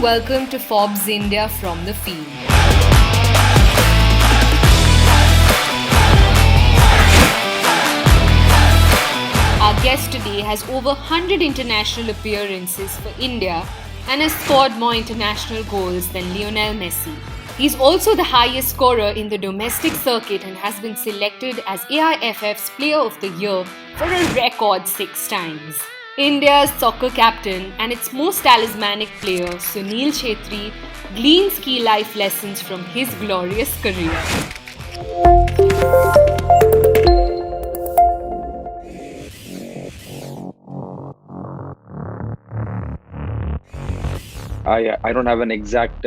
welcome to Forbes India from the field. Our guest today has over 100 international appearances for India and has scored more international goals than Lionel Messi. He's also the highest scorer in the domestic circuit and has been selected as AIFF's Player of the Year for a record 6 times. India's soccer captain and its most talismanic player, Sunil Chhetri, gleans key life lessons from his glorious career. I don't have an exact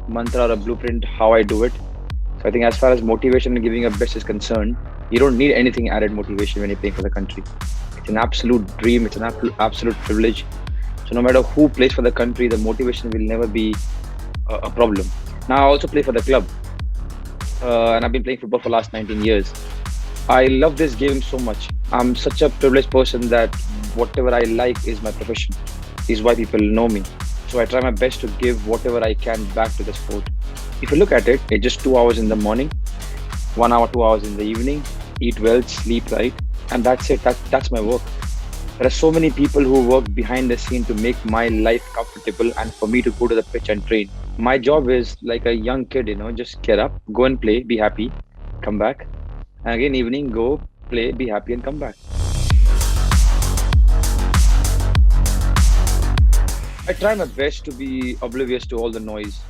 mantra or a blueprint how I do it. So I think as far as motivation and giving your best is concerned, you don't need anything added motivation when you're playing for the country. It's an absolute dream. It's an absolute privilege. So no matter who plays for the country, the motivation will never be a problem. Now I also play for the club, and I've been playing football for the last 19 years. I love this game so much. I'm such a privileged person that whatever I like is my profession. Is why people know me. So I try my best to give whatever I can back to the sport. If you look at it, it's just 2 hours in the morning, 1 hour, 2 hours in the evening, eat well, sleep right, and that's it. That's my work. There are so many people who work behind the scene to make my life comfortable and for me to go to the pitch and train. My job is like a young kid, just get up, go and play, be happy, come back. And again, evening, go, play, be happy and come back. I try my best to be oblivious to all the noise.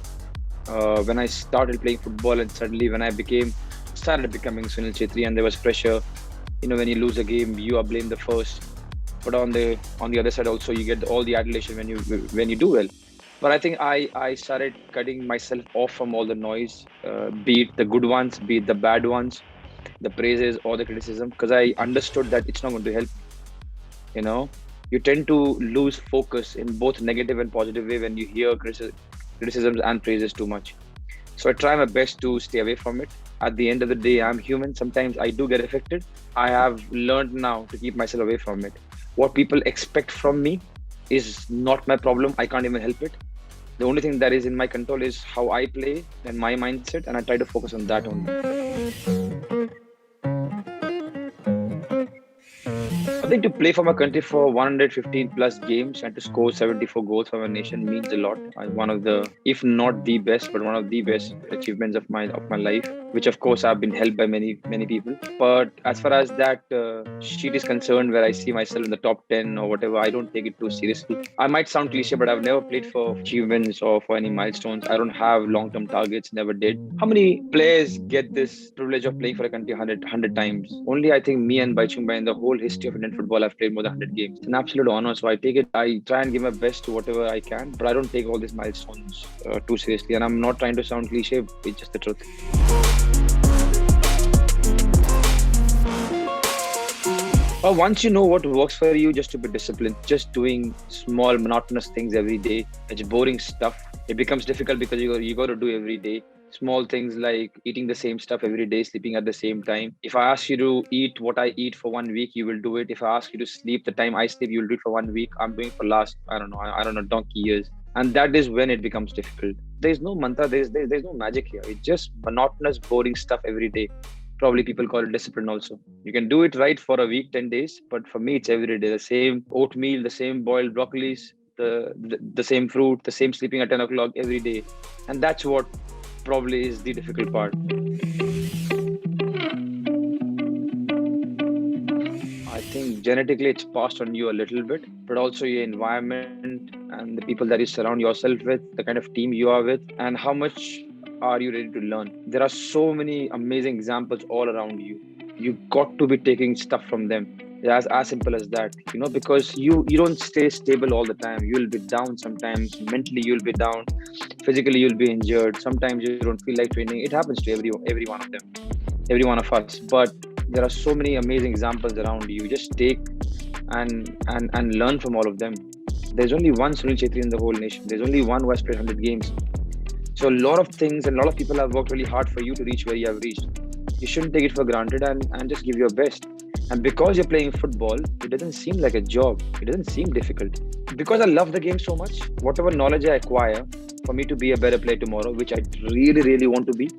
When I started playing football and suddenly when I started becoming Sunil Chhetri and there was pressure, when you lose a game, you are blamed the first. But on the other side also, you get all the adulation when you do well. But I think I started cutting myself off from all the noise, be it the good ones, be it the bad ones, the praises or the criticism, because I understood that it's not going to help me. You tend to lose focus in both negative and positive way when you hear criticisms and praises too much. So I try my best to stay away from it. At the end of the day, I'm human. Sometimes I do get affected. I have learned now to keep myself away from it. What people expect from me is not my problem. I can't even help it. The only thing that is in my control is how I play and my mindset, and I try to focus on that only. I think to play for my country for 115 plus games and to score 74 goals for my nation means a lot. One of the, if not the best, but one of the best achievements of my life, which of course have been helped by many people. But as far as that sheet is concerned, where I see myself in the top 10 or whatever, I don't take it too seriously. I might sound cliche, but I've never played for achievements or for any milestones. I don't have long-term targets, never did. How many players get this privilege of playing for a country 100 times? Only I think me and Baichung in the whole history of Indian football, I've played more than 100 games. It's an absolute honor. So I try and give my best to whatever I can, but I don't take all these milestones too seriously. And I'm not trying to sound cliche, it's just the truth. Once you know what works for you, just to be disciplined, just doing small monotonous things every day. It's boring stuff. It becomes difficult because you got to do every day. Small things like eating the same stuff every day, sleeping at the same time. If I ask you to eat what I eat for 1 week, you will do it. If I ask you to sleep the time I sleep, you will do it for 1 week. I'm doing for last, I don't know, donkey years. And that is when it becomes difficult. There's no mantra, there's no magic here. It's just monotonous, boring stuff every day. Probably people call it discipline also. You can do it right for a week, 10 days. But for me, it's every day. The same oatmeal, the same boiled broccolis, the same fruit, the same sleeping at 10 o'clock every day. And that's what probably is the difficult part. I think genetically it's passed on you a little bit, but also your environment and the people that you surround yourself with, the kind of team you are with, and how much are you ready to learn. There are so many amazing examples all around you. You got to be taking stuff from them. As simple as that, because you don't stay stable all the time. You'll be down sometimes. Mentally, you'll be down. Physically, you'll be injured. Sometimes you don't feel like training. It happens to every one of them, every one of us. But there are so many amazing examples around you. Just take and learn from all of them. There's only one Sunil Chhetri in the whole nation. There's only one who has played 100 games. So a lot of things and a lot of people have worked really hard for you to reach where you have reached. You shouldn't take it for granted and just give your best. And because you're playing football, it doesn't seem like a job. It doesn't seem difficult. Because I love the game so much, whatever knowledge I acquire for me to be a better player tomorrow, which I really, really want to be,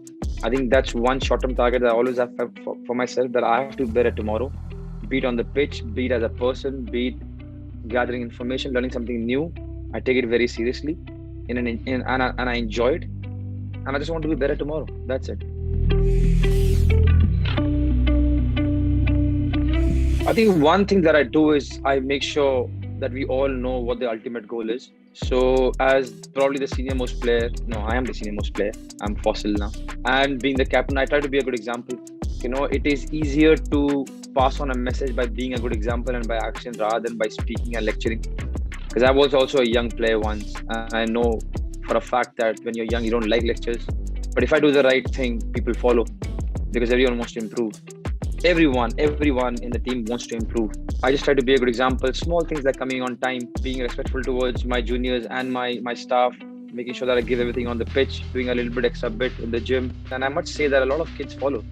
I think that's one short-term target that I always have for myself, that I have to be better tomorrow. Be it on the pitch, be it as a person, be it gathering information, learning something new. I take it very seriously and I enjoy it. And I just want to be better tomorrow. That's it. I think one thing that I do is I make sure that we all know what the ultimate goal is. So, as probably the senior most player, no, I am the senior most player. I'm fossil now. And being the captain, I try to be a good example. It is easier to pass on a message by being a good example and by action rather than by speaking and lecturing. Because I was also a young player once, and I know for a fact that when you're young, you don't like lectures. But if I do the right thing, people follow because everyone wants to improve. Everyone in the team wants to improve. I just try to be a good example. Small things like coming on time, being respectful towards my juniors and my staff, making sure that I give everything on the pitch, doing a little bit extra bit in the gym. And I must say that a lot of kids follow.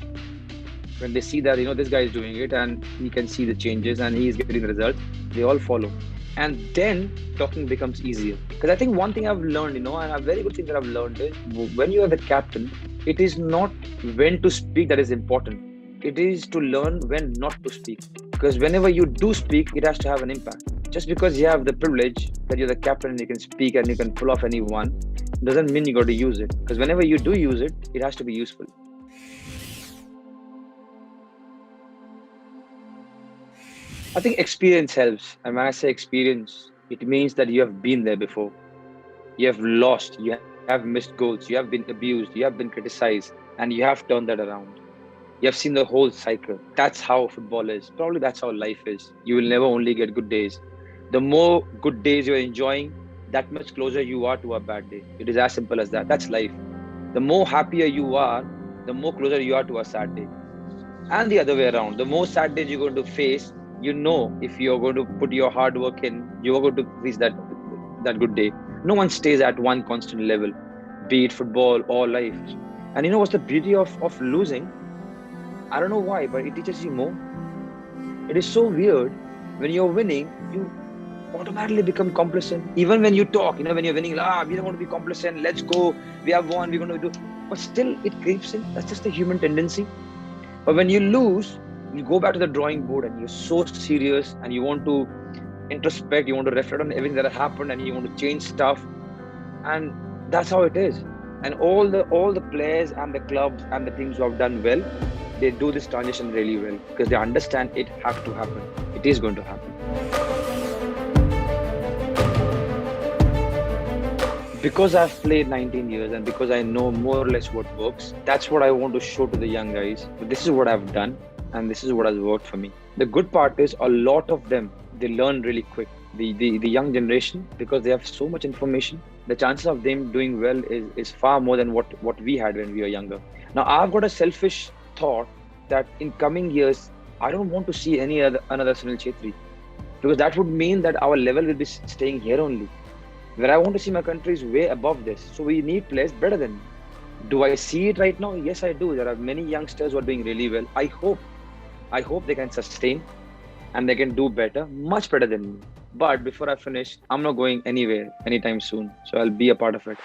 When they see that, this guy is doing it and he can see the changes and he is getting the results, they all follow. And then talking becomes easier. Because I think one thing I've learned, and a very good thing that I've learned is when you are the captain, it is not when to speak that is important. It is to learn when not to speak. Because whenever you do speak, it has to have an impact. Just because you have the privilege that you're the captain and you can speak and you can pull off anyone, doesn't mean you got to use it. Because whenever you do use it, it has to be useful. I think experience helps. And when I say experience, it means that you have been there before. You have lost, you have missed goals, you have been abused, you have been criticized, and you have turned that around. You have seen the whole cycle. That's how football is. Probably that's how life is. You will never only get good days. The more good days you're enjoying, that much closer you are to a bad day. It is as simple as that. That's life. The more happier you are, the more closer you are to a sad day. And the other way around. The more sad days you're going to face, if you're going to put your hard work in, you're going to reach that good day. No one stays at one constant level, be it football or life. And what's the beauty of losing? I don't know why, but it teaches you more. It is so weird. When you're winning, you automatically become complacent. Even when you talk, when you're winning, we don't want to be complacent. Let's go. We have won. We're going to do. But still, it creeps in. That's just a human tendency. But when you lose, you go back to the drawing board and you're so serious and you want to introspect. You want to reflect on everything that has happened and you want to change stuff. And that's how it is. And all the players and the clubs and the teams who have done well, they do this transition really well because they understand it has to happen. It is going to happen. Because I've played 19 years and because I know more or less what works, that's what I want to show to the young guys. This is what I've done and this is what has worked for me. The good part is a lot of them, they learn really quick. The young generation, because they have so much information, the chances of them doing well is far more than what we had when we were younger. Now, I've got a selfish thought that in coming years, I don't want to see another Sunil Chhetri, because that would mean that our level will be staying here only. Where I want to see my country is way above this. So we need players better than me. Do I see it right now? Yes, I do. There are many youngsters who are doing really well. I hope they can sustain and they can do better, much better than me. But before I finish, I'm not going anywhere anytime soon. So I'll be a part of it.